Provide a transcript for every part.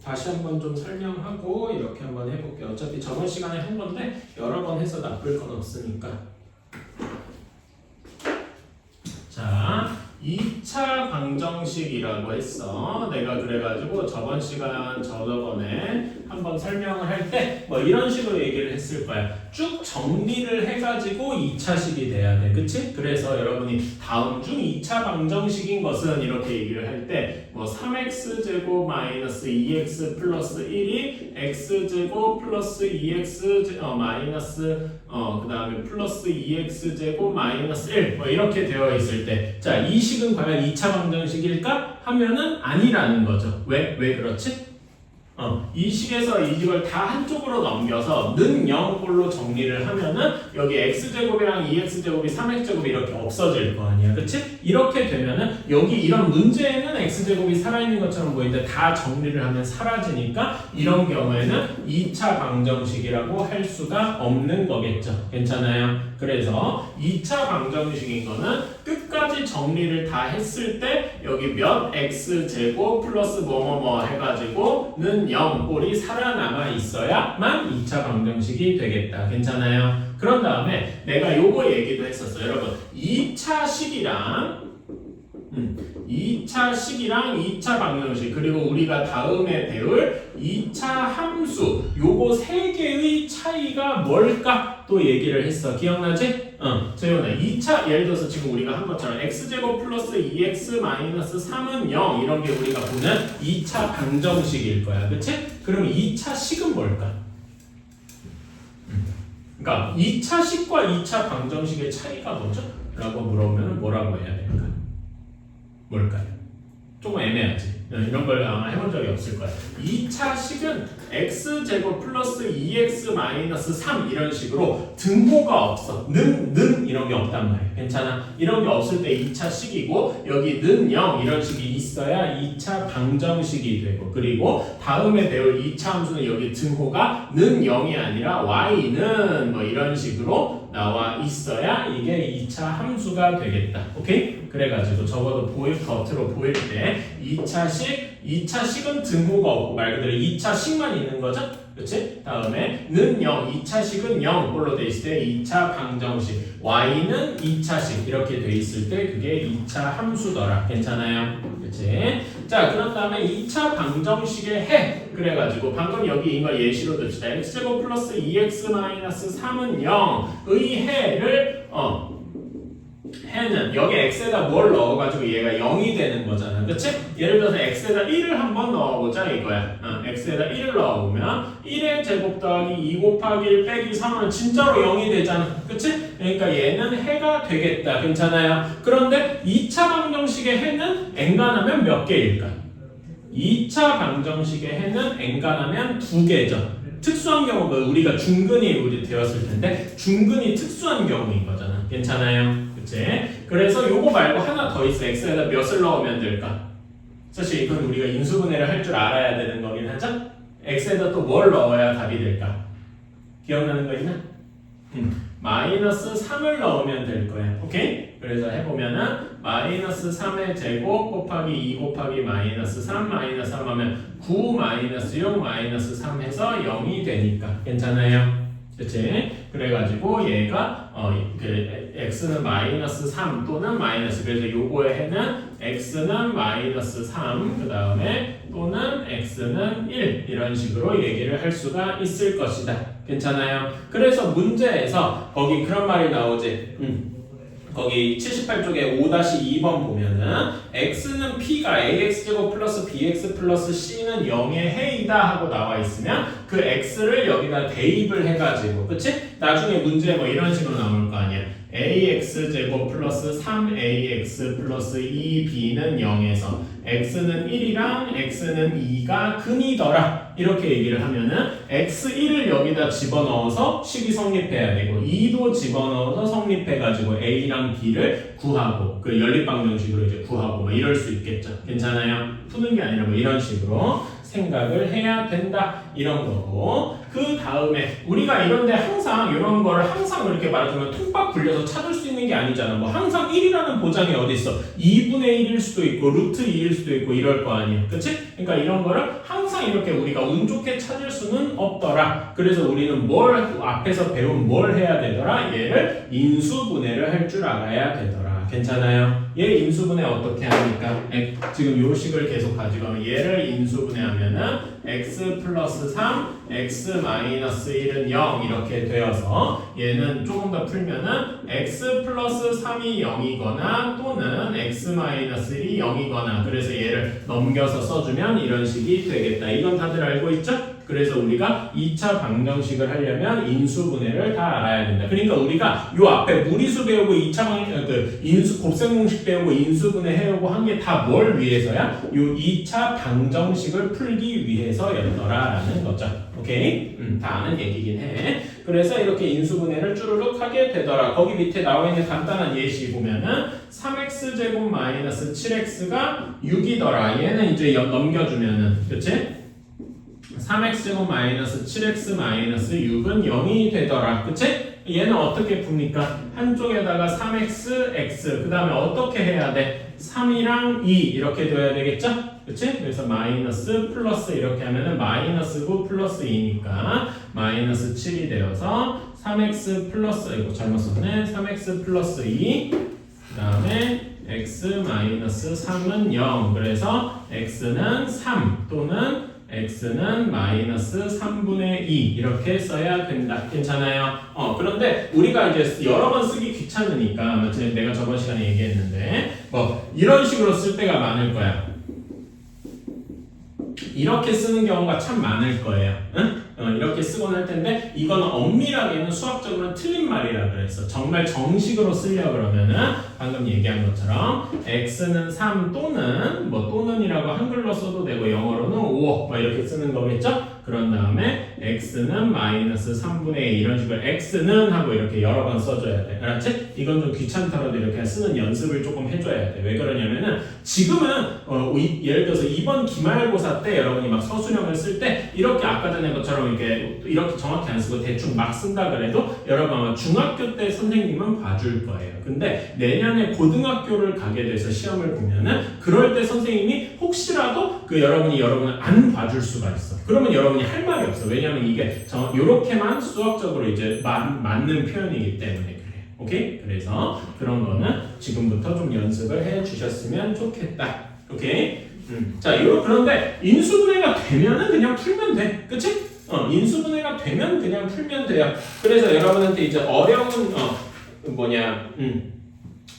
다시 한번 좀 설명하고 이렇게 한번 해볼게요. 어차피 저번 시간에 한 건데 여러 번 해서 나쁠 건 없으니까. 자, 2차 방정식이라고 했어. 내가 그래가지고 저번 시간 저번에 한번 설명을 할 때 뭐 이런 식으로 얘기를 했을 거야. 쭉 정리를 해가지고 2차식이 돼야 돼. 그치? 그래서 여러분이 다음 중 2차 방정식인 것은 이렇게 얘기를 할 때 뭐 3x제곱 마이너스 2x 플러스 1이 x제곱 플러스 2x 마이너스 그 다음에 플러스 2x제곱 마이너스 1 뭐 이렇게 되어 있을 때 자, 이 식은 과연 2차 방정식일까? 하면은 아니라는 거죠. 왜 그렇지? 이 식에서 이걸 다 한쪽으로 넘겨서 는 0꼴로 정리를 하면은 여기 x제곱이랑 2x제곱이 3x제곱이 이렇게 없어질 거 아니야. 그치? 이렇게 되면은 여기 이런 문제에는 x제곱이 살아있는 것처럼 보이는데 다 정리를 하면 사라지니까 이런 경우에는 2차 방정식이라고 할 수가 없는 거겠죠. 괜찮아요? 그래서 2차 방정식인 거는 끝까지 정리를 다 했을 때 여기 몇 x제곱 플러스 뭐뭐뭐 해가지고 는 0꼴이 살아남아 있어야만 2차 방정식이 되겠다. 괜찮아요? 그런 다음에 내가 요거 얘기도 했었어요. 여러분 2차 식이랑 2차 방정식 그리고 우리가 다음에 배울 2차 함수 요거 세 개의 차이가 뭘까 또 얘기를 했어. 기억나지? 재현아 2차 예를 들어서 지금 우리가 한 것처럼 x제곱 플러스 2x 마이너스 3은 0 이런 게 우리가 보는 2차 방정식일 거야. 그치? 그럼 2차 식은 뭘까? 그러니까 2차 식과 2차 방정식의 차이가 뭐죠? 라고 물어보면 뭐라고 해야 될까? 뭘까요? 조금 애매하지? 이런 걸 아마 해본 적이 없을 거야. 2차 식은 x제곱 플러스 2x 마이너스 3 이런 식으로 등호가 없어. 는 이런 게 없단 말이야. 괜찮아? 이런 게 없을 때 2차 식이고 여기 는 0 이런 식이 있어야 2차 방정식이 되고 그리고 다음에 배울 2차 함수는 여기 등호가 는 0이 아니라 y는 뭐 이런 식으로 나와 있어야 이게 2차 함수가 되겠다. 오케이? 그래가지고 적어도 겉으로 보일 때 2차 식은 등호가 없고 말 그대로 2차 식만 있는 거죠? 그치? 다음에 는 0, 2차 식은 0꼴로 돼 있을 때 2차 방정식 y는 2차 식 이렇게 돼 있을 때 그게 2차 함수더라. 괜찮아요? 그치? 자, 그런 다음에 2차 방정식의 해 그래가지고 방금 여기 이거 예시로 듭시다. x제곱 플러스 2x 마이너스 3은 0의 해를 해는 여기 x에다 뭘 넣어가지고 얘가 0이 되는 거잖아. 그치? 예를 들어서 x에다 1을 한번 넣어보자 이거야. x에다 1을 넣어보면 1의 제곱 더하기 2 곱하기 1 빼기 3은 진짜로 0이 되잖아. 그치? 그러니까 얘는 해가 되겠다. 괜찮아요? 그런데 2차 방정식의 해는 엔간하면 몇 개일까? 2차 방정식의 해는 엔간하면 2개죠. 특수한 경우가 우리가 중근이 우리 되었을 텐데 중근이 특수한 경우인 거잖아. 괜찮아요? 그치? 그래서 요거 말고 하나 더 있어. x에다 몇을 넣으면 될까? 사실 이건 우리가 인수분해를 할 줄 알아야 되는 거긴 하죠? x에다 또 뭘 넣어야 답이 될까? 기억나는 거 있나? 마이너스 3을 넣으면 될 거야. 오케이? 그래서 해보면은 마이너스 3의 제곱 곱하기 2 곱하기 마이너스 3 마이너스 3 하면 9 마이너스 6 마이너스 3 해서 0이 되니까 괜찮아요? 그치? 그래가지고 얘가 x는 마이너스 3 또는 마이너스 그래서 요거의 해는 x는 마이너스 3 그 다음에 또는 x는 1 이런 식으로 얘기를 할 수가 있을 것이다. 괜찮아요? 그래서 문제에서 거기 그런 말이 나오지. 거기 78쪽에 5-2번 보면은 x는 p가 ax제곱 플러스 bx 플러스 c는 0의 해이다 하고 나와 있으면 그 x를 여기다 대입을 해가지고 그치? 나중에 문제 뭐 이런 식으로 나올 거 아니야. ax제곱 플러스 3ax 플러스 2b는 0에서 x는 1이랑 x는 2가 근이더라 이렇게 얘기를 하면은 x1을 여기다 집어넣어서 식이 성립해야 되고 2도 집어넣어서 성립해가지고 a랑 b를 구하고 그 연립방정식으로 이제 구하고 뭐 이럴 수 있겠죠. 괜찮아요? 푸는 게 아니라 뭐 이런 식으로 생각을 해야 된다 이런 거고 그 다음에 우리가 이런데 항상 이런 거를 항상 이렇게 말하자면 퉁박 굴려서 찾을 수 있는 게 아니잖아. 뭐 항상 1이라는 보장이 어디 있어? 2분의 1일 수도 있고 루트 2일 수도 있고 이럴 거 아니야. 그치? 그러니까 이런 거를 항상 이렇게 우리가 운 좋게 찾을 수는 없더라. 그래서 우리는 뭘 앞에서 배운 뭘 해야 되더라? 얘를 인수분해를 할 줄 알아야 되더라. 괜찮아요? 얘 인수분해 어떻게 합니까? 지금 요 식을 계속 가지고 가면 얘를 인수분해하면은 x 플러스 3, x 마이너스 1은 0 이렇게 되어서 얘는 조금 더 풀면은 x 플러스 3이 0이거나 또는 x 마이너스 1이 0이거나 그래서 얘를 넘겨서 써주면 이런 식이 되겠다. 이건 다들 알고 있죠? 그래서 우리가 2차 방정식을 하려면 인수분해를 다 알아야 된다. 그러니까 우리가 요 앞에 무리수 배우고 2차 인수 곱셈공식 배우고 인수분해 해오고 한 게 다 뭘 위해서야? 요 2차 방정식을 풀기 위해서였더라라는 거죠. 오케이? 다 아는 얘기긴 해. 그래서 이렇게 인수분해를 쭈르륵 하게 되더라. 거기 밑에 나와 있는 간단한 예시 보면은 3x 제곱 마이너스 7x가 6이더라. 얘는 이제 넘겨주면은, 그치? 3x제곱 마이너스 7x 마이너스 6은 0이 되더라. 그치? 얘는 어떻게 풉니까? 한쪽에다가 3x, x 그 다음에 어떻게 해야 돼? 3이랑 2 이렇게 둬야 되겠죠? 그치? 그래서 마이너스 플러스 이렇게 하면은 마이너스 9 플러스 2니까 마이너스 7이 되어서 3x 플러스 이거 잘못 썼네. 3x 플러스 2 그 다음에 x 마이너스 3은 0 그래서 x는 3 또는 x는 마이너스 3분의 2 이렇게 써야 된다. 괜찮아요? 그런데 우리가 이제 여러 번 쓰기 귀찮으니까 내가 저번 시간에 얘기했는데 뭐 이런 식으로 쓸 때가 많을 거야. 이렇게 쓰는 경우가 참 많을 거예요. 응? 이렇게 쓰곤 할 텐데 이거는 엄밀하게는 수학적으로는 틀린 말이라 그랬어. 정말 정식으로 쓰려 그러면은 방금 얘기한 것처럼 x는 3 또는 뭐 또는이라고 한글로 써도 되고 영어로는 5 뭐 이렇게 쓰는 거겠죠? 그런 다음에 x는 마이너스 3분의 2 이런 식으로 x는 하고 이렇게 여러 번 써줘야 돼. 알았지? 이건 좀 귀찮더라도 이렇게 쓰는 연습을 조금 해줘야 돼. 왜 그러냐면은 지금은 예를 들어서 이번 기말고사 때 여러분이 막 서술형을 쓸 때 이렇게 아까 전에 것처럼 이렇게 정확히 안 쓰고 대충 막 쓴다 그래도 여러분 아마 중학교 때 선생님은 봐줄 거예요. 근데 내년에 고등학교를 가게 돼서 시험을 보면은 그럴 때 선생님이 혹시라도 여러분을 안 봐줄 수가 있어. 그러면 여러분이 할 말이 없어. 왜냐면 이게 요렇게만 수학적으로 이제 맞는 표현이기 때문에 그래. 오케이? 그래서 그런 거는 지금부터 좀 연습을 해 주셨으면 좋겠다. 오케이? 자, 그런데 인수분해가 되면은 그냥 풀면 돼. 그치? 인수분해가 되면 그냥 풀면 돼요. 그래서 여러분한테 이제 어려운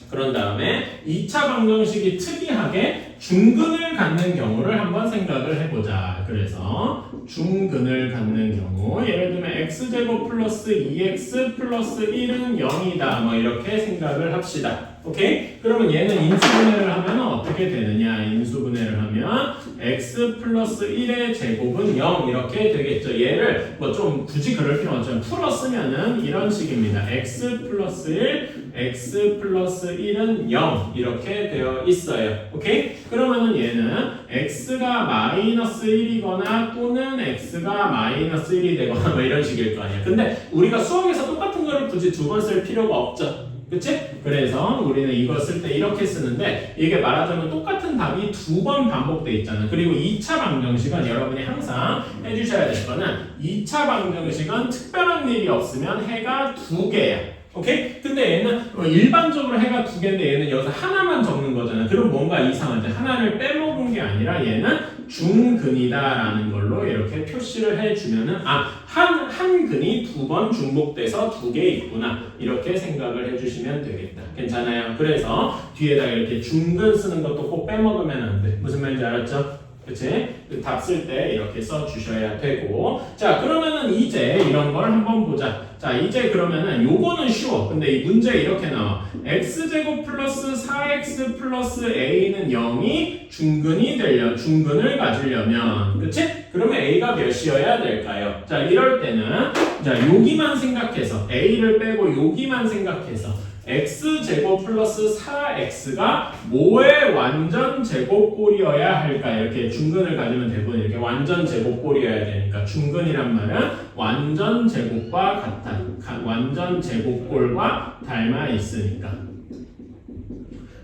그런 다음에 2차 방정식이 특이하게 중근을 갖는 경우를 한번 생각을 해보자. 그래서 중근을 갖는 경우 예를 들면 x제곱 플러스 2x 플러스 1은 0이다 뭐 이렇게 생각을 합시다. 오케이? 그러면 얘는 인수분해를 하면 어떻게 되느냐? 인수분해를 하면 x 플러스 1의 제곱은 0 이렇게 되겠죠. 얘를 뭐 좀 굳이 그럴 필요는 없지만 풀어 쓰면은 이런 식입니다. x 플러스 1, x 플러스 1은 0 이렇게 되어 있어요. 오케이? 그러면은 얘는 x가 마이너스 1이거나 또는 x가 마이너스 1이 되거나 뭐 이런 식일 거 아니야. 근데 우리가 수학에서 똑같은 거를 굳이 두 번 쓸 필요가 없죠. 그치? 그래서 우리는 이거 쓸 때 이렇게 쓰는데 이게 말하자면 똑같은 답이 두 번 반복돼 있잖아. 그리고 2차 방정식은 여러분이 항상 해주셔야 될 거는 2차 방정식은 특별한 일이 없으면 해가 두 개야. 오케이? 근데 얘는 일반적으로 해가 두 개인데 얘는 여기서 하나만 적는 거잖아. 그럼 뭔가 이상하지. 하나를 빼먹은 게 아니라 얘는 중근이다라는 걸로 이렇게 표시를 해주면은 한 근이 두 번 중복돼서 두 개 있구나 이렇게 생각을 해주시면 되겠다. 괜찮아요? 그래서 뒤에다가 이렇게 중근 쓰는 것도 꼭 빼먹으면 안 돼. 무슨 말인지 알았죠? 그치? 답 쓸 때 이렇게 써 주셔야 되고. 자, 그러면은 이제 이런 걸 한번 보자. 자, 이제 그러면은 요거는 쉬워. 근데 이 문제 이렇게 나와. x제곱 플러스 4x 플러스 a는 0이 중근을 가지려면, 그치? 그러면 a가 몇이어야 될까요? 자, 이럴 때는 자, 여기만 생각해서 a를 빼고 여기만 생각해서 x제곱 플러스 4x가 뭐의 완전 제곱꼴이어야 할까? 이렇게 중근을 가지면 대부분 이렇게 완전 제곱꼴이어야 되니까 중근이란 말은 완전 제곱과 같다. 완전 제곱꼴과 닮아 있으니까.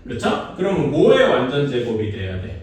그렇죠? 그러면 뭐의 완전 제곱이 돼야 돼?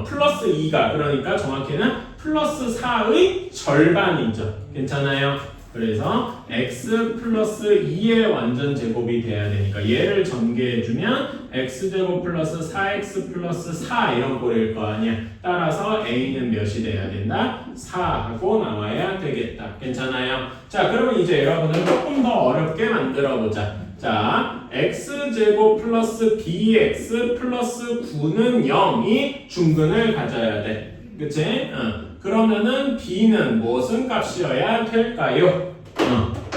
플러스 2가 그러니까 정확히는 플러스 4의 절반이죠. 괜찮아요? 그래서 x 플러스 2의 완전 제곱이 돼야 되니까 얘를 전개해주면 x제곱 플러스 4x 플러스 4 이런 꼴일 거 아니야. 따라서 a는 몇이 돼야 된다? 4하고 나와야 되겠다. 괜찮아요? 자, 그러면 이제 여러분은 조금 더 어렵게 만들어보자. 자, x제곱 플러스 bx 플러스 9는 0이 중근을 가져야 돼. 그치? 그러면은 b는 무슨 값이어야 될까요?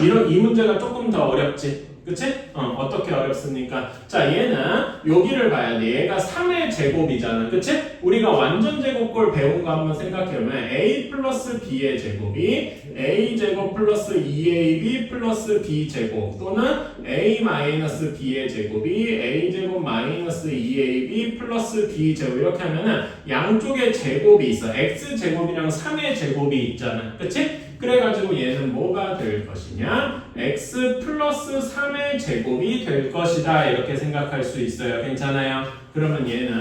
이 문제가 조금 더 어렵지. 그치? 어떻게 어렵습니까? 자, 얘는 여기를 봐야 돼. 얘가 3의 제곱이잖아. 그치? 우리가 완전 제곱꼴 배운 거 한번 생각해보면 a 플러스 b의 제곱이 a 제곱 플러스 2ab 플러스 b 제곱 또는 a 마이너스 b의 제곱이 a 제곱 마이너스 2ab 플러스 b 제곱 이렇게 하면은 양쪽에 제곱이 있어. x 제곱이랑 3의 제곱이 있잖아. 그치? 그래가지고 얘는 뭐가 될 것이냐? x 플러스 3의 제곱이 될 것이다. 이렇게 생각할 수 있어요. 괜찮아요? 그러면 얘는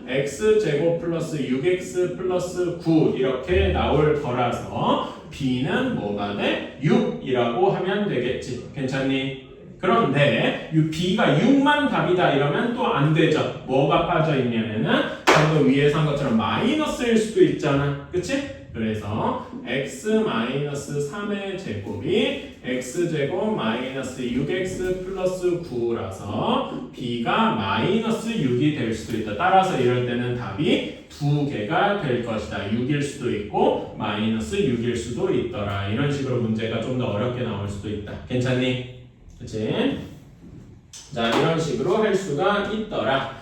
x제곱 플러스 6x 플러스 9 이렇게 나올 거라서 b는 뭐가 돼? 6이라고 하면 되겠지. 괜찮니? 그런데 b가 6만 답이다 이러면 또 안 되죠. 뭐가 빠져 있냐면은 방금 위에서 한 것처럼 마이너스일 수도 있잖아. 그치? 그래서 x-3의 제곱이 x제곱 마이너스 6x 플러스 9라서 b가 마이너스 6이 될 수도 있다. 따라서 이럴 때는 답이 두 개가 될 것이다. 6일 수도 있고 마이너스 6일 수도 있더라. 이런 식으로 문제가 좀 더 어렵게 나올 수도 있다. 괜찮니? 그치? 자, 이런 식으로 할 수가 있더라.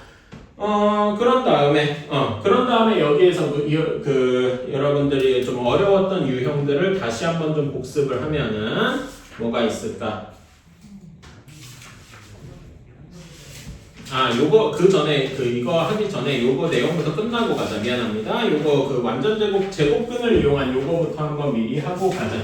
그런 다음에 여기에서 여러분들이 좀 어려웠던 유형들을 다시 한번 좀 복습을 하면은 뭐가 있을까? 요거 이거 하기 전에 요거 내용부터 끝나고 가자. 미안합니다. 요거 완전 제곱근을 이용한 요거부터 한번 미리 하고 가자.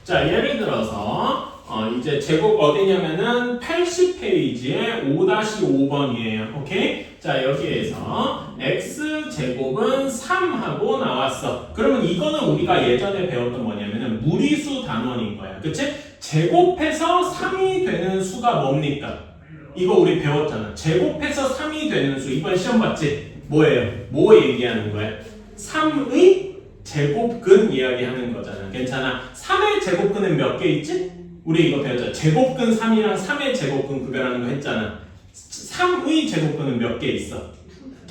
자, 예를 들어서 이제 제곱 어디냐면은 80페이지에 5-5번이에요. 오케이? 자, 여기에서 x제곱은 3하고 나왔어. 그러면 이거는 우리가 예전에 배웠던 뭐냐면은 무리수 단원인 거야. 그치? 제곱해서 3이 되는 수가 뭡니까? 이거 우리 배웠잖아. 제곱해서 3이 되는 수. 이번 시험 봤지? 뭐예요? 뭐 얘기하는 거야? 3의 제곱근 이야기하는 거잖아. 괜찮아? 3의 제곱근은 몇 개 있지? 우리 이거 배웠잖아. 제곱근 3이랑 3의 제곱근 구별하는 거 했잖아. 3의 제곱근은 몇 개 있어?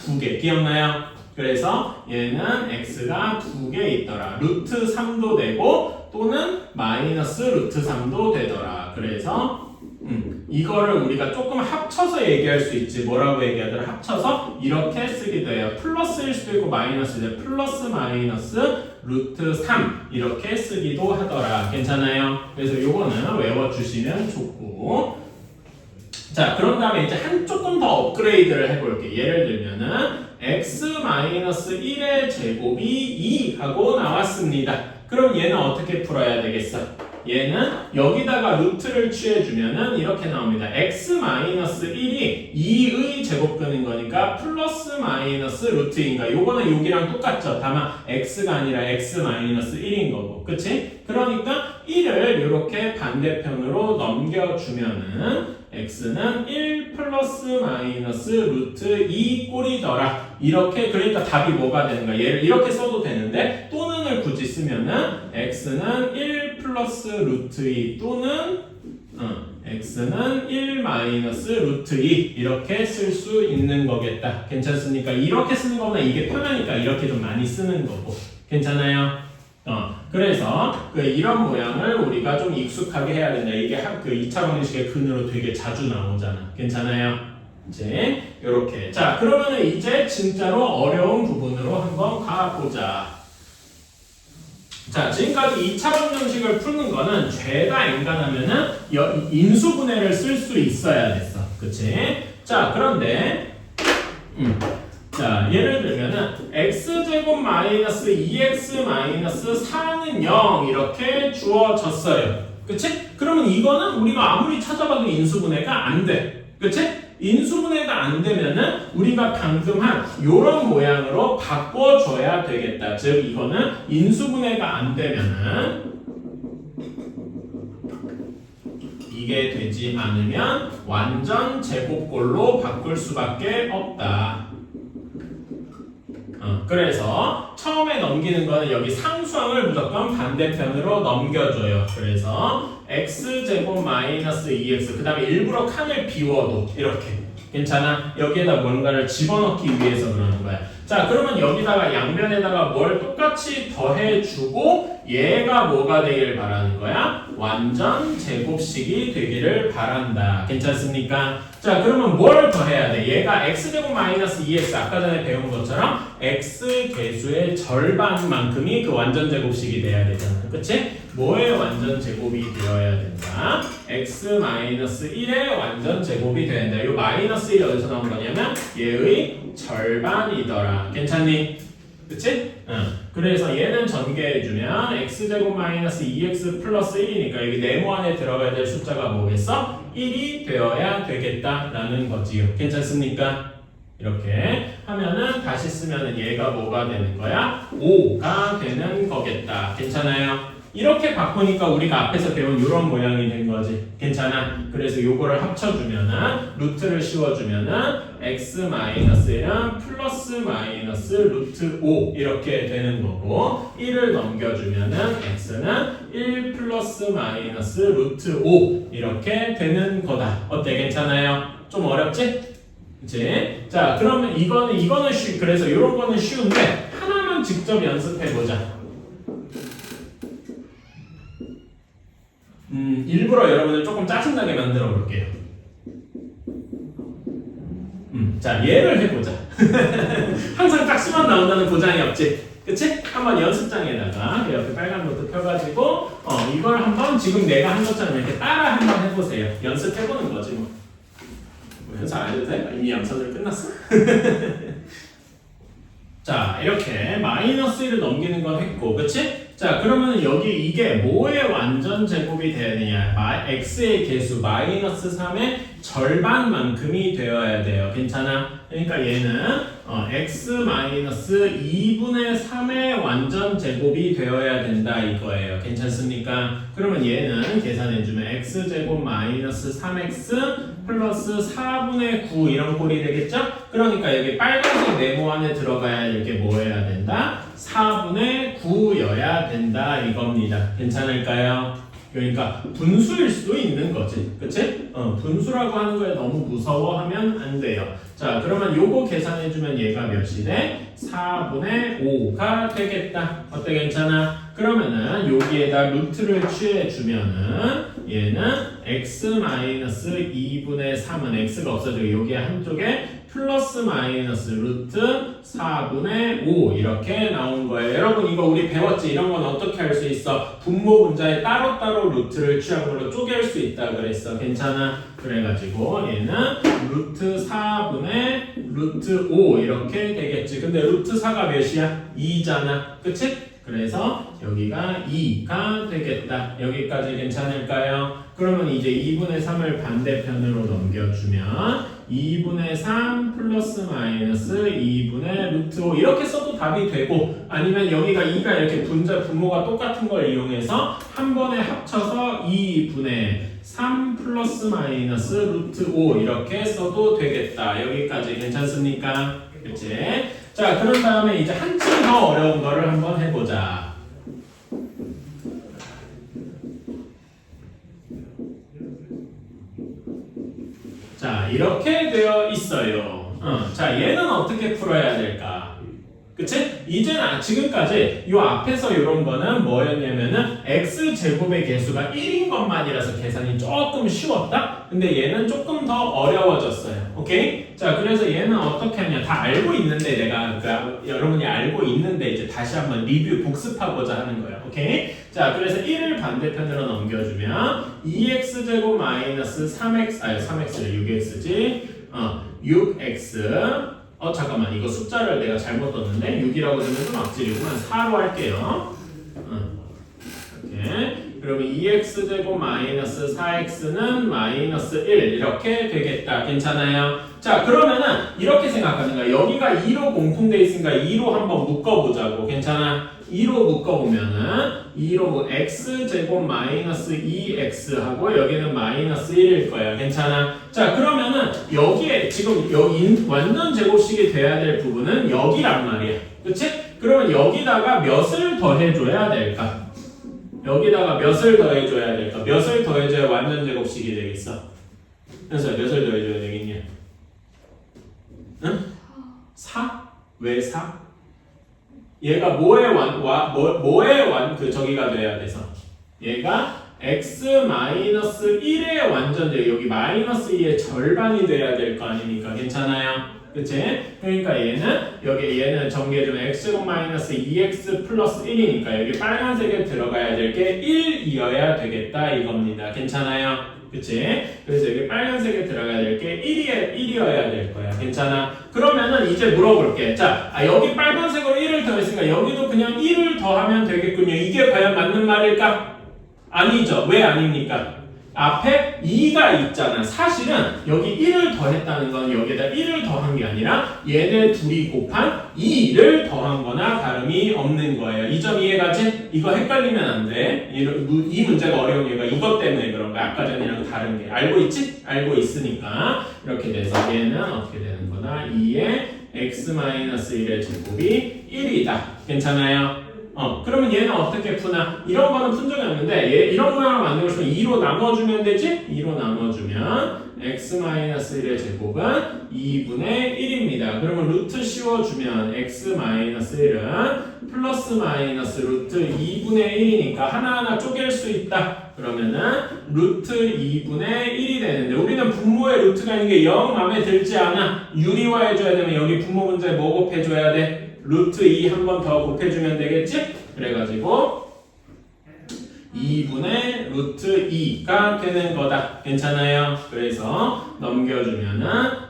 2개. 기억나요? 그래서 얘는 x가 2개 있더라. 루트 3도 되고 또는 마이너스 루트 3도 되더라. 그래서 이거를 우리가 조금 합쳐서 얘기할 수 있지. 뭐라고 얘기하더라? 합쳐서 이렇게 쓰기도 해요. 플러스일 수도 있고 마이너스일 플러스 마이너스 루트 3 이렇게 쓰기도 하더라. 괜찮아요? 그래서 요거는 외워주시면 좋고, 자, 그런 다음에 이제 조금 더 업그레이드를 해볼게. 예를 들면은 x-1의 제곱이 2 하고 나왔습니다. 그럼 얘는 어떻게 풀어야 되겠어? 얘는 여기다가 루트를 취해주면은 이렇게 나옵니다. x-1이 2의 제곱근인 거니까 플러스 마이너스 루트인가. 요거는 여기랑 똑같죠. 다만 x가 아니라 x-1인 거고. 그치? 그러니까 1을 이렇게 반대편으로 넘겨주면은 x는 1 플러스 마이너스 루트 2 꼴이더라. 이렇게, 그러니까 답이 뭐가 되는가? 얘를 이렇게 써도 되는데 또는을 굳이 쓰면은 x는 1 플러스 루트 2 또는 x는 1 마이너스 루트 2 이렇게 쓸 수 있는 거겠다. 괜찮습니까? 이렇게 쓰는 거보다 이게 편하니까 이렇게 좀 많이 쓰는 거고. 괜찮아요? 그래서 이런 모양을 우리가 좀 익숙하게 해야 된다. 이게 2차 방정식의 근으로 되게 자주 나오잖아. 괜찮아요? 이제 요렇게. 자, 그러면은 이제 진짜로 어려운 부분으로 한번 가보자. 자, 지금까지 2차 방정식을 푸는 거는 죄다 엔간하면은 인수분해를 쓸 수 있어야 됐어. 그치? 자, 그런데 자, 예를 들면은 x제곱 마이너스 2x 마이너스 4는 0 이렇게 주어졌어요. 그치? 그러면 이거는 우리가 아무리 찾아봐도 인수분해가 안 돼. 그치? 인수분해가 안 되면은 우리가 방금 한 요런 모양으로 바꿔줘야 되겠다. 즉 이거는 인수분해가 안 되면은 이게 되지 않으면 완전 제곱꼴로 바꿀 수밖에 없다. 그래서 처음에 넘기는 거는 여기 상수항을 무조건 반대편으로 넘겨줘요. 그래서 x제곱 마이너스 2x 그 다음에 일부러 칸을 비워도 이렇게 괜찮아? 여기에다 뭔가를 집어넣기 위해서 그러는 거야. 자, 그러면 여기다가 양면에다가 뭘 똑같이 더해주고 얘가 뭐가 되기를 바라는 거야? 완전 제곱식이 되기를 바란다. 괜찮습니까? 자, 그러면 뭘 더해야 돼? 얘가 x제곱 마이너스 2x 아까 전에 배운 것처럼 x 개수의 절반만큼이 그 완전 제곱식이 돼야 되잖아. 그치? 뭐의 완전 제곱이 되어야 된다? x 마이너스 1의 완전 제곱이 되어야 된다. 이 마이너스 1이 어디서 나온 거냐면 얘의 절반이더라. 괜찮니? 그치? 그래서 얘는 전개해주면 x제곱 마이너스 2x 플러스 1이니까 여기 네모 안에 들어가야 될 숫자가 뭐겠어? 1이 되어야 되겠다라는 거지요. 괜찮습니까? 이렇게 하면은 다시 쓰면은 얘가 뭐가 되는 거야? 5가 되는 거겠다. 괜찮아요? 이렇게 바꾸니까 우리가 앞에서 배운 이런 모양이 된 거지. 괜찮아? 그래서 요거를 합쳐주면은 루트를 씌워주면은 x 마이너스 1은 플러스 마이너스 루트 5 이렇게 되는 거고 1을 넘겨주면은 x는 1 플러스 마이너스 루트 5 이렇게 되는 거다. 어때? 괜찮아요? 좀 어렵지? 그치? 자, 그러면 이거는 그래서 이런 거는 쉬운데 하나만 직접 연습해보자. 일부러 여러분을 조금 짜증나게 만들어 볼게요. 자, 얘를 해보자. 항상 짝수만 나온다는 보장이 없지. 그치? 한번 연습장에다가 옆에 빨간 노트 펴가지고 이걸 한번 지금 내가 한 것처럼 이렇게 따라 한번 해보세요. 연습해보는 거지 뭐. 연습 안 해도 돼? 이미 양선을 끝났어? 자, 이렇게 마이너스 1을 넘기는 건 했고, 그치? 자, 그러면 여기 이게 뭐의 완전 제곱이 돼야 되냐? x의 개수 마이너스 3의 절반만큼이 되어야 돼요. 괜찮아? 그러니까 얘는 x 마이너스 2분의 3의 완전 제곱이 되어야 된다 이거예요. 괜찮습니까? 그러면 얘는 계산해주면 x제곱 마이너스 3x 플러스 4분의 9 이런 꼴이 되겠죠? 그러니까 여기 빨간색 네모 안에 들어가야 될 게 뭐 해야 된다? 4분의 9여야 된다 이겁니다. 괜찮을까요? 그러니까 분수일 수도 있는 거지. 그치? 분수라고 하는 거에 너무 무서워하면 안 돼요. 자, 그러면 요거 계산해주면 얘가 몇이 돼? 4분의 5가 되겠다. 어때? 괜찮아? 그러면은 여기에다 루트를 취해주면은 얘는 x 2분의 3은 x가 없어지고 여기 한쪽에 플러스 마이너스 루트 4분의 5 이렇게 나온 거예요. 여러분 이거 우리 배웠지? 이런 건 어떻게 할 수 있어? 분모 분자에 따로따로 루트를 취한 걸로 쪼갤 수 있다 그랬어. 괜찮아? 그래가지고 얘는 루트 4분의 루트 5 이렇게 되겠지. 근데 루트 4가 몇이야? 2잖아. 그치? 그래서 여기가 2가 되겠다. 여기까지 괜찮을까요? 그러면 이제 2분의 3을 반대편으로 넘겨주면 2분의 3 플러스 마이너스 2분의 루트 5 이렇게 써도 답이 되고 아니면 여기가 2가 이렇게 분모가 똑같은 걸 이용해서 한 번에 합쳐서 2분의 3 플러스 마이너스 루트 5 이렇게 써도 되겠다. 여기까지 괜찮습니까? 그치? 자, 그런 다음에 이제 한층 더 어려운 거를 한번 해보자. 자, 이렇게 되어 있어요. 자, 얘는 어떻게 풀어야 될까? 그치? 이제는 지금까지 요 앞에서 이런 거는 뭐였냐면은 x제곱의 개수가 1인 것만이라서 계산이 조금 쉬웠다? 근데 얘는 조금 더 어려워졌어요. 오케이? 자, 그래서 얘는 어떻게 하냐. 다 알고 있는데 내가, 그러니까 여러분이 알고 있는데 이제 다시 한번 리뷰 복습하고자 하는 거예요. 오케이? 자, 그래서 1을 반대편으로 넘겨주면 2x제곱 마이너스 3x, 아니 3x를 6x지. 6x 잠깐만 이거 숫자를 내가 잘못 떴는데 6이라고 되면 좀 악질이구만. 4로 할게요. 이렇게 그러면 2x제곱 마이너스 4x는 마이너스 1 이렇게 되겠다. 괜찮아요? 자, 그러면은 이렇게 생각하는 거야. 여기가 2로 공통돼 있으니까 2로 한번 묶어보자고. 괜찮아? 2로 묶어보면은 2로 x제곱 마이너스 2x 하고 여기는 마이너스 1일 거야. 괜찮아? 자, 그러면은 여기에 지금 여기 완전 제곱식이 돼야 될 부분은 여기란 말이야. 그치? 그러면 여기다가 몇을 더해줘야 될까? 여기다가 몇을 더해줘야 될까? 몇을 더해줘야 완전 제곱식이 되겠어? 그래서 몇을 더해줘야 되겠냐? 응? 4? 왜 4? 얘가 뭐의 저기가 돼야 돼서 얘가 x-1의 완전제 여기 마이너스 2의 절반이 돼야 될 거 아닙니까? 괜찮아요? 그치? 그러니까 얘는 정리해주면 x제곱 마이너스 2x 플러스 1이니까 여기 빨간색에 들어가야 될 게 1이어야 되겠다 이겁니다. 괜찮아요? 그치? 그래서 여기 빨간색에 들어가야 될 게 1이어야 될 거야. 괜찮아? 그러면은 이제 물어볼게. 자, 여기 빨간색으로 1을 더했으니까 여기도 그냥 1을 더하면 되겠군요. 이게 과연 맞는 말일까? 아니죠. 왜 아닙니까? 앞에 2가 있잖아. 사실은 여기 1을 더했다는 건 여기에다 1을 더한 게 아니라 얘네 둘이 곱한 2를 더한 거나 다름이 없는 거예요. 이 점 이해가지? 이거 헷갈리면 안 돼. 이 문제가 어려운 이유가 이것 때문에 그런 거야. 아까 전이랑 다른 게. 알고 있지? 알고 있으니까. 이렇게 돼서 얘는 어떻게 되는 거나 2의 x-1의 제곱이 1이다. 괜찮아요? 그러면 얘는 어떻게 푸나? 이런 거는 푼 적이 없는데 이런 모양을 만들고 싶으면 2로 나눠주면 되지? 2로 나눠주면 x-1의 제곱은 2분의 1입니다. 그러면 루트 씌워주면 x-1은 플러스 마이너스 루트 2분의 1이니까 하나하나 쪼갤 수 있다. 그러면은 루트 2분의 1이 되는데 우리는 분모에 루트가 있는 게 영 마음에 들지 않아. 유리화해줘야 되면 여기 분모 문제에 뭐 곱해줘야 돼? 루트 2 한 번 더 곱해주면 되겠지? 그래가지고 2분의 루트 2가 되는 거다. 괜찮아요? 그래서 넘겨주면은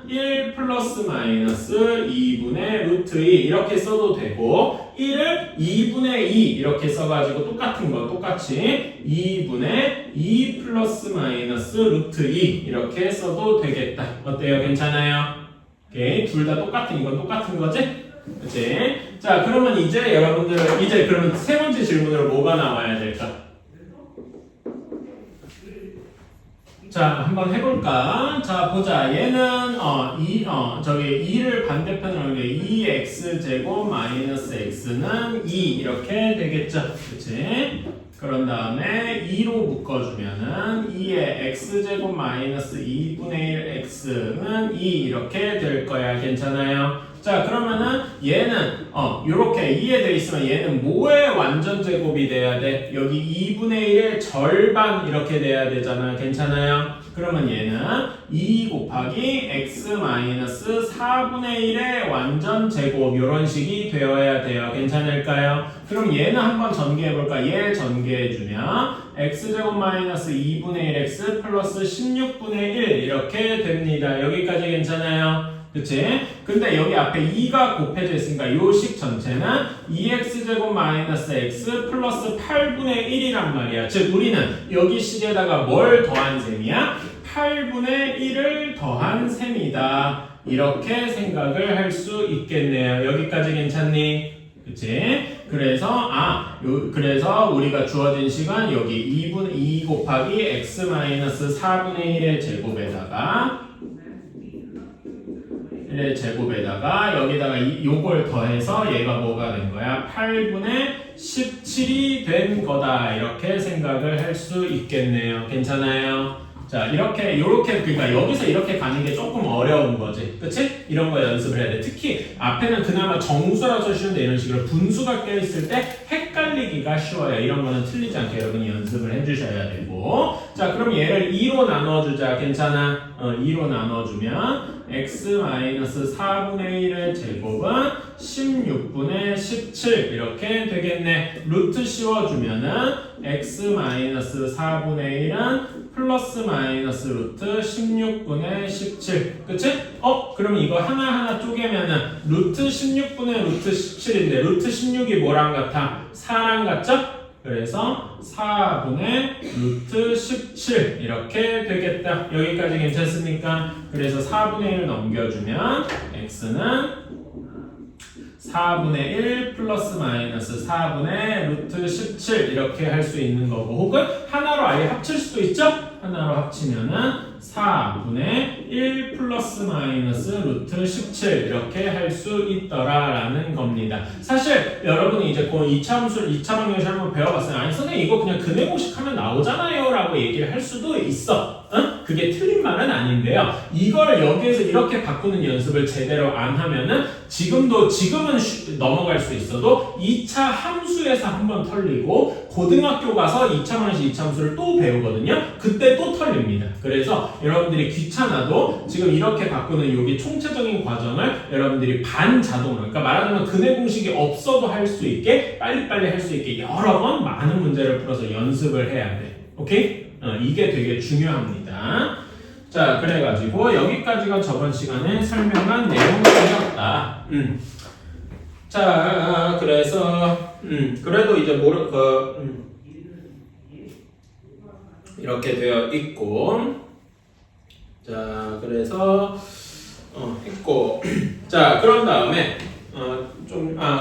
1 플러스 마이너스 2분의 루트 2 이렇게 써도 되고 1을 2분의 2 이렇게 써가지고 똑같은 거 똑같이 2분의 2 플러스 마이너스 루트 2 이렇게 써도 되겠다. 어때요? 괜찮아요? 오케이. 둘 다 똑같은 이건 똑같은 거지? 그치? 자, 그러면 이제 여러분들 그러면 세 번째 질문으로 뭐가 나와야 될까? 자, 한번 해볼까? 자, 보자. 얘는 저기 2를 반대편으로 하면 2x 제곱 마이너스 x는 2 이렇게 되겠죠? 그치? 그런 다음에 2로 묶어주면은 2의 x제곱 마이너스 2분의 1 x는 2 이렇게 될 거야. 괜찮아요? 자, 그러면은 얘는 요렇게 이해돼 있으면 얘는 뭐의 완전 제곱이 돼야 돼? 여기 2분의 1의 절반 이렇게 돼야 되잖아. 괜찮아요? 그러면 얘는 2 곱하기 x 마이너스 4분의 1의 완전 제곱 요런 식이 되어야 돼요. 괜찮을까요? 그럼 얘는 한번 전개해볼까? 얘 전개해주면 x제곱 마이너스 2분의 1x 플러스 16분의 1 이렇게 됩니다. 여기까지 괜찮아요? 그치? 근데 여기 앞에 2가 곱해져 있으니까 요 식 전체는 2x제곱 마이너스 x 플러스 8분의 1이란 말이야. 즉 우리는 여기 식에다가 뭘 더한 셈이야? 8분의 1을 더한 셈이다. 이렇게 생각을 할 수 있겠네요. 여기까지 괜찮니? 그치? 그래서 그래서 우리가 주어진 식은 여기 2 곱하기 x 마이너스 4분의 1의 제곱에다가 1의 제곱에다가 여기다가 요걸 더해서 얘가 뭐가 된 거야? 8분의 17이 된 거다. 이렇게 생각을 할 수 있겠네요. 괜찮아요? 자, 요렇게, 그러니까 여기서 이렇게 가는 게 조금 어려운 거지. 그치? 이런 거 연습을 해야 돼. 특히 앞에는 그나마 정수라서 쉬운데 이런 식으로 분수가 껴있을 때 헷갈리기가 쉬워요. 이런 거는 틀리지 않게 여러분이 연습을 해주셔야 되고. 자, 그럼 얘를 2로 나눠주자. 괜찮아? 2로 나눠주면 x-4분의 1의 제곱은 16분의 17 이렇게 되겠네. 루트 씌워주면은 x-4분의 1은 플러스 마이너스 루트 16분의 17 그치? 그럼 이거 하나하나 쪼개면은 루트 16분의 루트 17인데 루트 16이 뭐랑 같아? 4랑 같죠? 그래서 4분의 루트 17 이렇게 되겠다. 여기까지 괜찮습니까? 그래서 4분의 1 넘겨주면 x는 4분의 1 플러스 마이너스 4분의 루트 17 이렇게 할 수 있는 거고 혹은 하나로 아예 합칠 수도 있죠? 하나로 합치면은 4분의 1 플러스 마이너스 루트 17 이렇게 할 수 있더라라는 겁니다. 사실 여러분이 이제 그 2차 함수를 2차 방정식 한번 배워봤어요. 아니 선생님 이거 그냥 근해 공식하면 나오잖아요 라고 얘기를 할 수도 있어. 응? 그게 틀린 말은 아닌데요. 이걸 여기에서 이렇게 바꾸는 연습을 제대로 안 하면은 지금은 넘어갈 수 있어도 2차 함수에서 한번 털리고 고등학교 가서 2차 방정식 2차 함수를 또 배우거든요. 그때 또 털립니다. 그래서 여러분들이 귀찮아도 지금 이렇게 바꾸는 여기 총체적인 과정을 여러분들이 반자동으로 그러니까 말하자면 근해 공식이 없어도 할 수 있게 빨리빨리 할 수 있게 여러 번 많은 문제를 풀어서 연습을 해야 돼. 오케이? 이게 되게 중요합니다. 자, 그래가지고 여기까지가 저번 시간에 설명한 내용이었다. 자, 그래서 그래도 이제 이렇게 되어 있고, 자, 그래서 했고, 자, 그런 다음에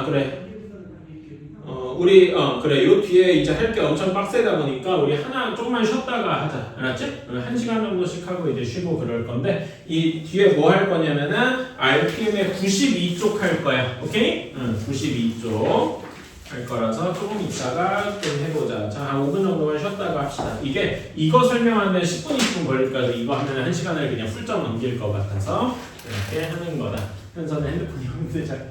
그래. 우리 그래 요 뒤에 이제 할 게 엄청 빡세다 보니까 우리 하나 조금만 쉬었다가 하자. 알았지? 1시간 정도씩 하고 이제 쉬고 그럴 건데 이 뒤에 뭐 할 거냐면은 RPM의 92쪽 할 거야. 오케이? 92쪽 할 거라서 조금 이따가 좀 해보자. 자, 한 5분 정도만 쉬었다가 합시다. 이거 설명하는데 10분, 20분 걸릴까 해서 이거 하면 1시간을 그냥 훌쩍 넘길 것 같아서 이렇게 하는 거다. 현서는 핸드폰이 힘들잖아.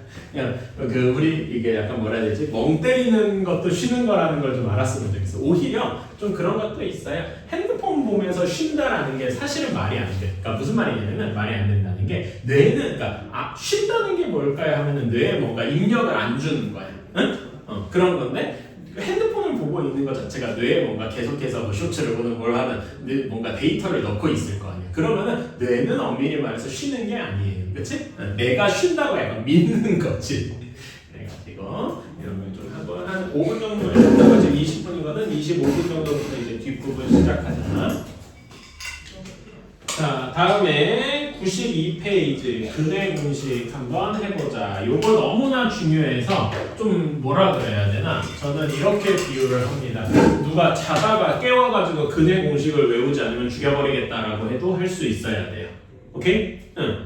우리 이게 약간 뭐라 해야 되지? 멍 때리는 것도 쉬는 거라는 걸 좀 알았으면 좋겠어. 오히려 좀 그런 것도 있어요. 핸드폰 보면서 쉰다라는 게 사실은 말이 안 돼. 그러니까 무슨 말이냐면은 말이 안 된다는 게 뇌는 그러니까 쉰다는 게 뭘까요? 하면은 뇌에 뭔가 입력을 안 주는 거야. 응? 그런 건데. 핸드폰을 보고 있는 것 자체가 뇌에 뭔가 계속해서 뭐 쇼츠를 보는 뭘 하는 뭔가 데이터를 넣고 있을 거 아니야. 그러면은 뇌는 엄밀히 말해서 쉬는 게 아니에요. 그치? 내가 쉰다고 약간 믿는 거지. 그래가지고 이런 걸 좀 하고 한 5분 정도 했다가 지금 20분이거든. 25분 정도부터 이제 뒷부분 시작하자. 자, 다음에 92페이지 근해 공식 한번 해보자. 요거 너무나 중요해서 좀 뭐라 그래야 되나? 저는 이렇게 비유를 합니다. 누가 자다가 깨워가지고 근해 공식을 외우지 않으면 죽여버리겠다라고 해도 할 수 있어야 돼요. 오케이?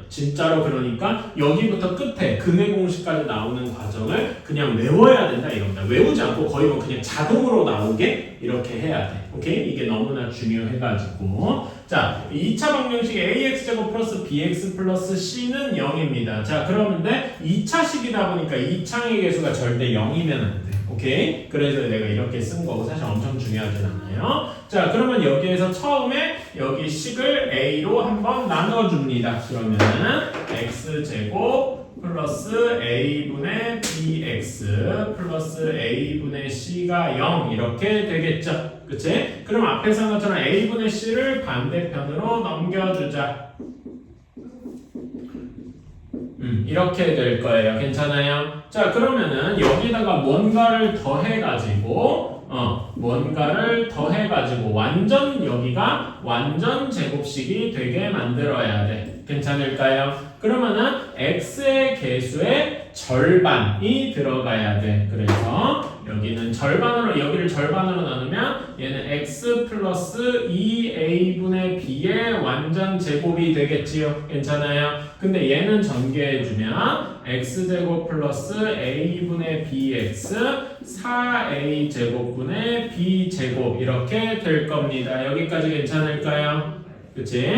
진짜로 그러니까 여기부터 끝에 근해 공식까지 나오는 과정을 그냥 외워야 된다 이겁니다. 외우지 않고 거의 뭐 그냥 자동으로 나오게 이렇게 해야 돼. 오케이? 이게 너무나 중요해가지고 자, 2차 방정식 ax제곱 플러스 bx 플러스 c는 0입니다. 자, 그러는데 2차식이다 보니까 2창의 개수가 절대 0이면 안 돼. 오케이? 그래서 내가 이렇게 쓴 거고 사실 엄청 중요하진 않아요. 자, 그러면 여기에서 처음에 여기 식을 a로 한번 나눠줍니다. 그러면은 x제곱 플러스 a분의 bx 플러스 a분의 c가 0 이렇게 되겠죠. 그치? 그럼 앞에서 한 것처럼 a분의 c를 반대편으로 넘겨주자. 이렇게 될 거예요. 괜찮아요? 자, 그러면은 여기다가 뭔가를 더해가지고 여기가 완전 제곱식이 되게 만들어야 돼. 괜찮을까요? 그러면은 x의 개수의 절반이 들어가야 돼. 그래서 여기를 절반으로 나누면 얘는 x 플러스 2a분의 b의 완전 제곱이 되겠지요. 괜찮아요? 근데 얘는 전개해주면 x제곱 플러스 a분의 bx 4a제곱분의 b제곱 이렇게 될 겁니다. 여기까지 괜찮을까요? 그치?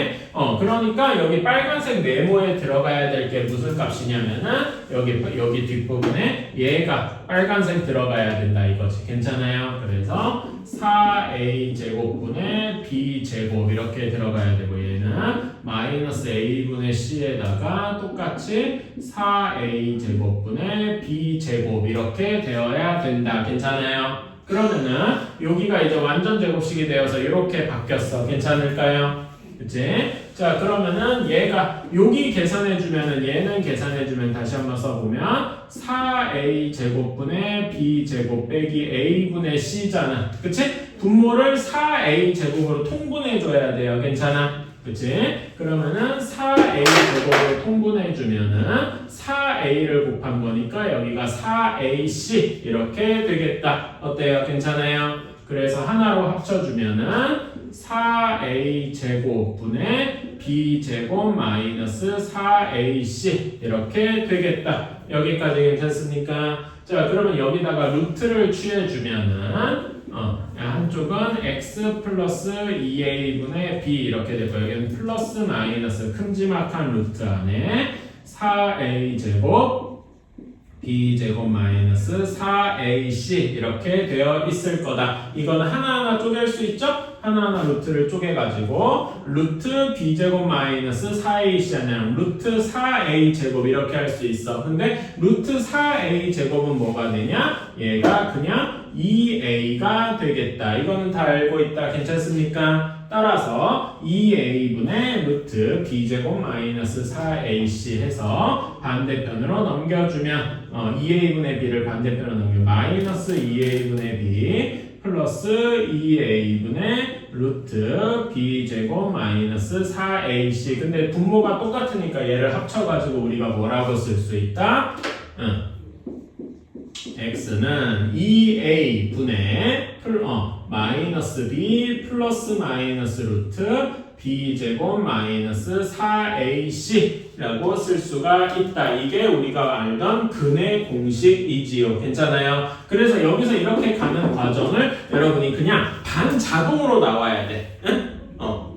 그러니까 여기 빨간색 네모에 들어가야 될 게 무슨 값이냐면은 여기 뒷부분에 얘가 빨간색 들어가야 된다 이거지. 괜찮아요? 그래서 4a 제곱분의 b 제곱 이렇게 들어가야 되고 얘는 마이너스 a분의 c에다가 똑같이 4a 제곱분의 b 제곱 이렇게 되어야 된다. 괜찮아요? 그러면은 여기가 이제 완전 제곱식이 되어서 이렇게 바뀌었어. 괜찮을까요? 그치? 자, 그러면은 얘가 여기 계산해주면은 얘는 계산해주면 다시 한번 써보면 4a 제곱분의 b 제곱 빼기 a분의 c잖아. 그치? 분모를 4a 제곱으로 통분해줘야 돼요. 괜찮아? 그치? 그러면은 4a 제곱을 통분해주면은 4a를 곱한 거니까 여기가 4ac 이렇게 되겠다. 어때요? 괜찮아요? 그래서 하나로 합쳐주면은 4a 제곱분의 b 제곱 마이너스 4ac 이렇게 되겠다. 여기까지 괜찮습니까? 자, 그러면 여기다가 루트를 취해주면은 한쪽은 x 플러스 2a분의 b 이렇게 되고 여기는 플러스 마이너스 큼지막한 루트 안에 4a 제곱 b제곱 마이너스 4ac 이렇게 되어 있을 거다. 이거는 하나하나 쪼갤 수 있죠? 하나하나 루트를 쪼개가지고 루트 b제곱 마이너스 4ac 아니라 루트 4a 제곱 이렇게 할 수 있어. 근데 루트 4a 제곱은 뭐가 되냐? 얘가 그냥 2a가 되겠다. 이거는 다 알고 있다. 괜찮습니까? 따라서 2a분의 루트 b제곱 마이너스 4ac 해서 반대편으로 넘겨주면 2a분의 b를 반대편으로 넘겨 마이너스 2a분의 b 플러스 2a분의 루트 b제곱 마이너스 4ac. 근데 분모가 똑같으니까 얘를 합쳐가지고 우리가 뭐라고 쓸 수 있다? x는 2a분의 마이너스 b 플러스 마이너스 루트 b제곱 마이너스 4ac라고 쓸 수가 있다. 이게 우리가 알던 근의 공식이지요. 괜찮아요? 그래서 여기서 이렇게 가는 과정을 여러분이 그냥 반자동으로 나와야 돼. 응?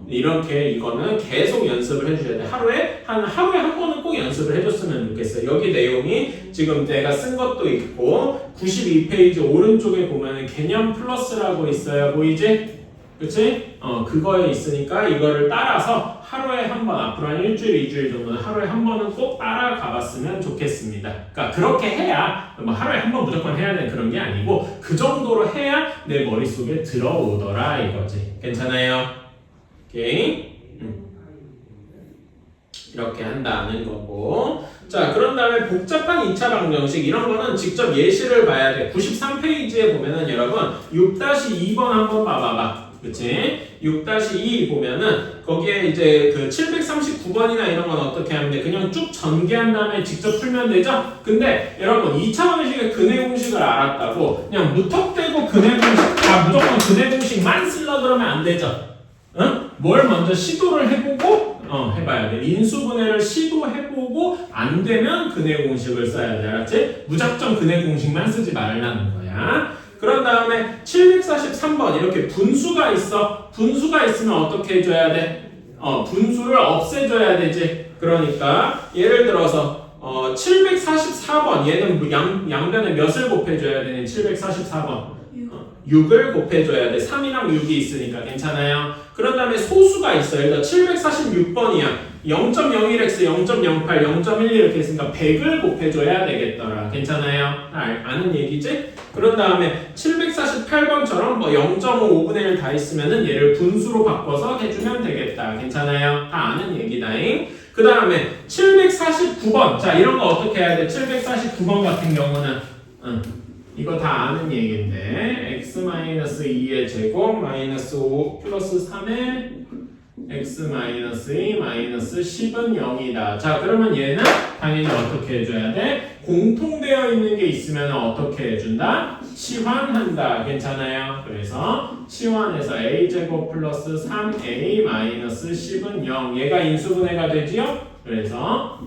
이렇게 이거는 계속 연습을 해주셔야 돼. 하루에 한 번은 꼭 연습을 해줬으면 좋겠어요. 여기 내용이 지금 내가 쓴 것도 있고 92페이지 오른쪽에 보면은 개념 플러스라고 있어요. 보이지? 그치? 그거에 있으니까 이거를 따라서 하루에 한 번, 앞으로 한 일주일, 이주일 정도는 하루에 한 번은 꼭 따라가 봤으면 좋겠습니다. 그러니까 그렇게 해야 뭐 하루에 한 번 무조건 해야 되는 그런 게 아니고 그 정도로 해야 내 머릿속에 들어오더라 이거지. 괜찮아요? 오케이. 이렇게 한다는 거고. 자, 그런 다음에 복잡한 2차 방정식 이런 거는 직접 예시를 봐야 돼. 93페이지에 보면은 여러분 6-2번 한번 봐봐봐. 그치? 6-2 보면은 거기에 이제 그 739번이나 이런 건 어떻게 하면 돼? 그냥 쭉 전개한 다음에 직접 풀면 되죠? 근데 여러분 2차 방정식의 근해 공식을 알았다고 그냥 무턱대고 근해 공식 무조건 근해 공식만 쓰려 그러면 안 되죠? 응? 뭘 먼저 시도를 해보고 해봐야 돼. 인수분해를 시도해보고 안 되면 근해 공식을 써야 돼. 알았지? 무작정 근해 공식만 쓰지 말라는 거야. 그런 다음에 743번 이렇게 분수가 있어. 분수가 있으면 어떻게 해줘야 돼? 분수를 없애줘야 되지. 그러니까 예를 들어서 744번 얘는 양변에 몇을 곱해줘야 되니? 744번 6을 곱해줘야 돼. 3이랑 6이 있으니까 괜찮아요. 그런 다음에 소수가 있어요. 일단 746번이야. 0.01x, 0.08, 0.12 이렇게 있으니까 100을 곱해줘야 되겠더라. 괜찮아요? 아는 얘기지? 그런 다음에 748번처럼 뭐 0.5분의 1 다 있으면은 얘를 분수로 바꿔서 해주면 되겠다. 괜찮아요? 다 아는 얘기다잉. 그 다음에 749번. 자, 이런 거 어떻게 해야 돼? 749번 같은 경우는 이거 다 아는 얘기인데 x-2의 제곱 마이너스 5 플러스 3의 x-2 마이너스 10은 0이다. 자, 그러면 얘는 당연히 어떻게 해줘야 돼? 공통되어 있는 게 있으면 어떻게 해준다? 치환한다. 괜찮아요? 그래서 치환해서 a제곱 플러스 3a 마이너스 10은 0. 얘가 인수분해가 되지요? 그래서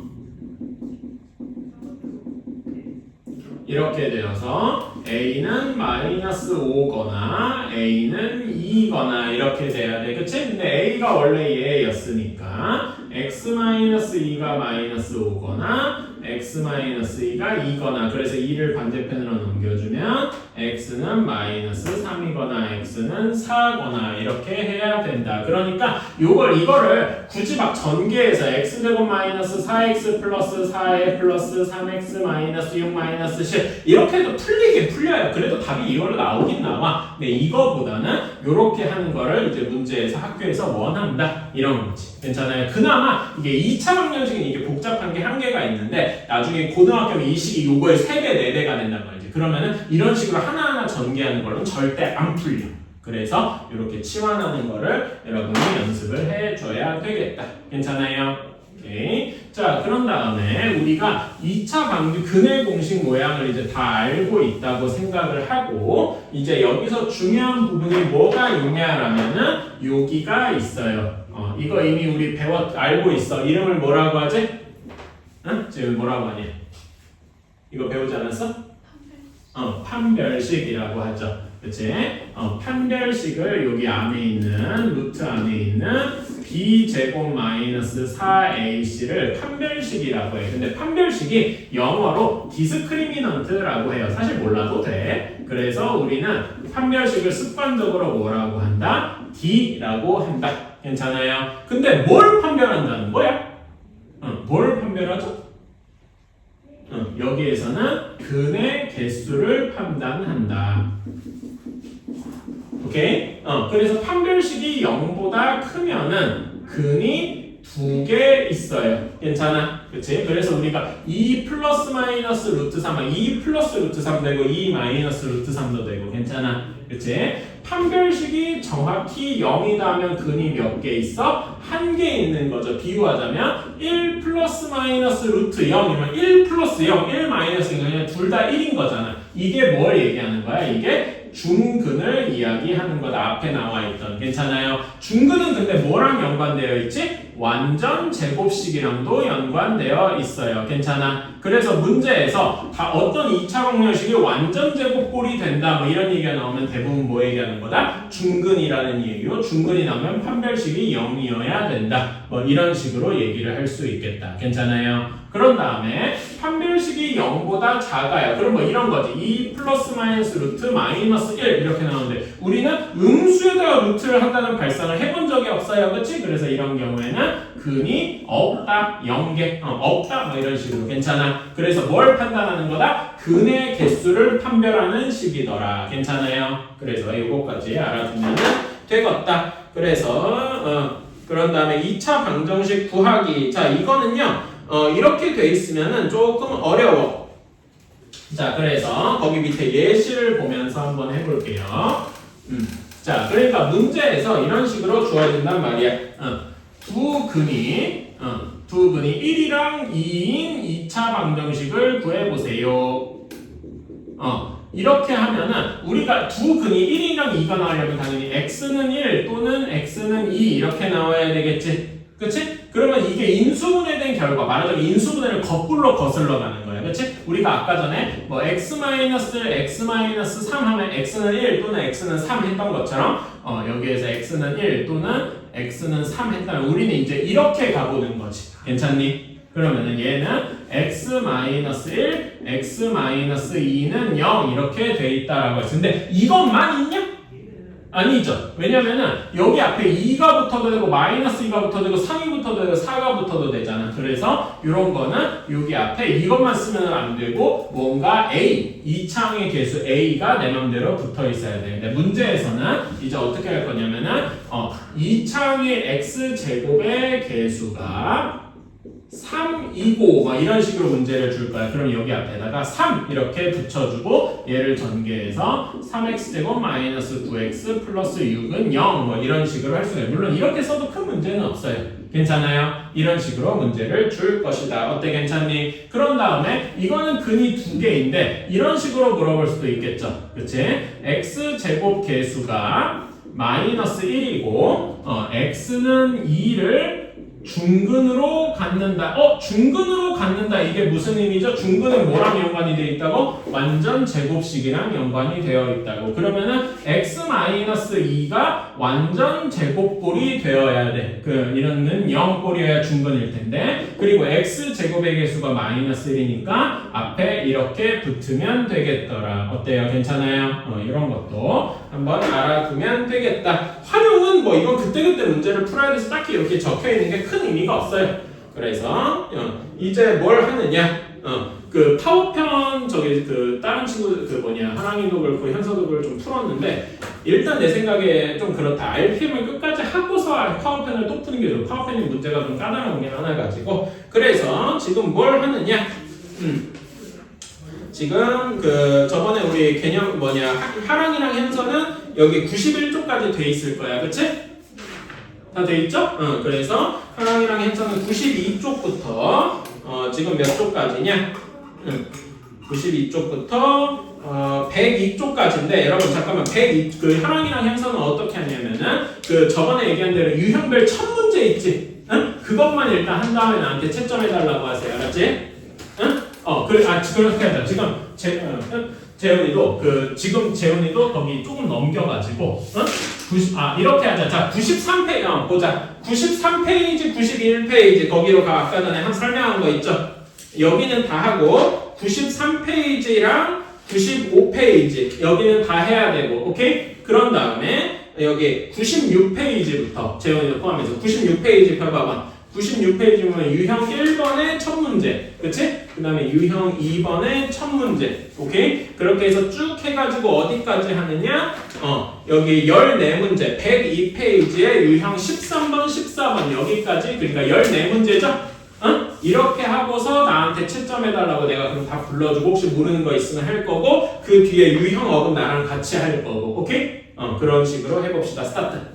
이렇게 되어서 a는 마이너스 5거나 a는 2거나 이렇게 돼야 돼. 그치? 근데 a가 원래 얘였으니까 x-2가 마이너스 5거나 x-2가 2거나 그래서 2를 반대편으로 넘겨주면 x는 마이너스 3이거나 x는 4거나 이렇게 해야 된다. 그러니까 이거를 굳이 막 전개해서 x제곱 마이너스 4x 플러스 4에 플러스 3x 마이너스 6 마이너스 10 이렇게 해도 풀리긴 풀려요. 그래도 답이 이걸로 나오긴 나와. 근데 이거보다는 이렇게 하는 거를 이제 문제에서 학교에서 원한다. 이런 거지. 괜찮아요? 그나마 이게 2차 방정식은 이게 복잡한 게 한계가 있는데 나중에 고등학교면 이 식이 요거의 3배, 4배가 된단 말이지. 그러면은 이런 식으로 하나하나 전개하는 걸로는 절대 안 풀려. 그래서 이렇게 치환하는 거를 여러분이 연습을 해줘야 되겠다. 괜찮아요? 오케이. 자, 그런 다음에 우리가 2차 방정식 근의 공식 모양을 이제 다 알고 있다고 생각을 하고 이제 여기서 중요한 부분이 뭐가 있냐라면은 여기가 있어요. 이거 이미 우리 알고 있어. 이름을 뭐라고 하지? 응? 지금 뭐라고 하니? 이거 배우지 않았어? 판별식이라고 하죠. 그치? 판별식을 여기 안에 있는 루트 안에 있는 b제곱 마이너스 4ac를 판별식이라고 해. 근데 판별식이 영어로 디스크리미넌트라고 해요. 사실 몰라도 돼. 그래서 우리는 판별식을 습관적으로 뭐라고 한다? D라고 한다. 괜찮아요? 근데 뭘 판별한다는 거야? 뭘 판별하죠? 여기에서는 근의 개수를 판단한다. 오케이? 그래서 판별식이 0보다 크면은 근이 2개 있어요. 괜찮아? 그치? 그래서 우리가 2 플러스 마이너스 루트 3, 2 플러스 루트 3 되고 2 마이너스 루트 3도 되고 괜찮아? 그치? 판별식이 정확히 0이다 하면 근이 몇 개 있어? 1개 있는 거죠. 비유하자면 1 플러스 마이너스 루트 0이면 1 플러스 0, 1 마이너스 0 그냥 둘 다 1인 거잖아. 이게 뭘 얘기하는 거야? 이게 중근을 이야기하는 거다. 앞에 나와 있던. 괜찮아요? 중근은 근데 뭐랑 연관되어 있지? 완전 제곱식이랑도 연관되어 있어요. 괜찮아? 그래서 문제에서 다 어떤 2차 방정식이 완전 제곱꼴이 된다 뭐 이런 얘기가 나오면 대부분 뭐 얘기하는 거다? 중근이라는 얘기로 중근이 나오면 판별식이 0이어야 된다. 뭐 이런 식으로 얘기를 할 수 있겠다. 괜찮아요? 그런 다음에 판별식이 0보다 작아요. 그럼 뭐 이런 거지. 2 플러스 마이너스 루트 마이너스 1 이렇게 나오는데 우리는 음수에다가 루트를 한다는 발상을 해본 적이 없어요. 그치? 그래서 이런 경우에는 근이 없다. 0개. 없다. 뭐 이런 식으로. 괜찮아? 그래서 뭘 판단하는 거다? 근의 개수를 판별하는 식이더라. 괜찮아요? 그래서 이거까지 알아두면 되겠다. 그래서 그런 다음에 2차 방정식 구하기. 자, 이거는요. 이렇게 돼 있으면은 조금 어려워. 자, 그래서 거기 밑에 예시를 보면서 한번 해볼게요. 자, 그러니까 문제에서 이런 식으로 주어진단 말이야. 두 근이 1이랑 2인 2차 방정식을 구해보세요. 이렇게 하면은 우리가 두 근이 1이랑 2가 나오려면 당연히 x는 1 또는 x는 2 이렇게 나와야 되겠지. 그치? 그러면 이게 인수분해된 결과, 말하자면 인수분해를 거꾸로 거슬러 가는 거예요. 그치? 우리가 아까 전에 뭐 x-3 하면 x는 1 또는 x는 3 했던 것처럼 여기에서 x는 1 또는 x는 3 했다면 우리는 이제 이렇게 가보는 거지. 괜찮니? 그러면은 얘는 x-1, x-2는 0 이렇게 돼 있다라고 했어. 근데 이것만 있냐? 아니죠. 왜냐면은 여기 앞에 2가 붙어도 되고 마이너스 2가 붙어도 되고 3이 붙어도 되고 4가 붙어도 되잖아. 그래서 이런 거는 여기 앞에 이것만 쓰면 안 되고 뭔가 A, 2창의 개수 A가 내 맘대로 붙어 있어야 돼. 근데 문제에서는 이제 어떻게 할 거냐면은 2창의 X제곱의 개수가 3이고 막 이런 식으로 문제를 줄 거야. 그럼 여기 앞에다가 3 이렇게 붙여주고 얘를 전개해서 3x제곱 마이너스 9x 플러스 6은 0 뭐 이런 식으로 할 수가 있어요. 물론 이렇게 써도 큰 문제는 없어요. 괜찮아요? 이런 식으로 문제를 줄 것이다. 어때? 괜찮니? 그런 다음에 이거는 근이 2개인데 이런 식으로 물어볼 수도 있겠죠. 그치? x제곱 개수가 마이너스 1이고 x는 2를 중근으로 갖는다. 중근으로 갖는다. 이게 무슨 의미죠? 중근은 뭐랑 연관이 되어 있다고? 완전 제곱식이랑 연관이 되어 있다고. 그러면은 x-2가 완전 제곱꼴이 되어야 돼. 이런는 0꼴이어야 중근일 텐데. 그리고 x제곱의 개수가 -1이니까 앞에 이렇게 붙으면 되겠더라. 어때요? 괜찮아요? 이런 것도 한번 알아두면 되겠다. 활용은 뭐 이건 그때그때 문제를 풀어야 돼서 딱히 이렇게 적혀 있는 게 큰 의미가 없어요. 그래서 이제 뭘 하느냐? 그 파워편 다른 친구 하랑이도 그렇고 현서도 그걸 좀 풀었는데 일단 내 생각에 좀 그렇다. RPM을 끝까지 하고서 파워편을 또 푸는 게 좋아. 파워편이 문제가 좀 까다로운 게 하나 가지고 그래서 지금 뭘 하느냐? 지금 저번에 우리 개념 하랑이랑 현서는 여기 91쪽까지 돼 있을 거야, 그치? 다 돼 있죠? 그래서 하랑이랑 현서는 92쪽부터 지금 몇 쪽까지냐? 92쪽부터 102쪽까지인데 여러분 잠깐만 하랑이랑 현서는 어떻게 하냐면은 저번에 얘기한 대로 유형별 첫 문제 있지? 그것만 일단 한 다음에 나한테 채점해달라고 하세요, 알았지? 그렇게 하자. 지금 재훈이도 거기 조금 넘겨가지고, 이렇게 하자. 자, 93페이지, 보자. 93페이지, 91페이지, 거기로 가. 아까 전에 설명한 거 있죠? 여기는 다 하고, 93페이지랑 95페이지, 여기는 다 해야 되고, 오케이? 그런 다음에, 여기 96페이지부터, 재훈이도 포함해서 96페이지 펴봐봐. 96페이지면 유형 1번의 첫 문제, 그치? 그 다음에 유형 2번의 첫 문제, 오케이? 그렇게 해서 쭉 해가지고 어디까지 하느냐? 여기 14문제, 102페이지에 유형 13번, 14번 여기까지, 그러니까 14문제죠? 이렇게 하고서 나한테 채점해달라고 내가 그럼 다 불러주고 혹시 모르는 거 있으면 할 거고 그 뒤에 유형 업은 나랑 같이 할 거고, 오케이? 그런 식으로 해봅시다. 스타트.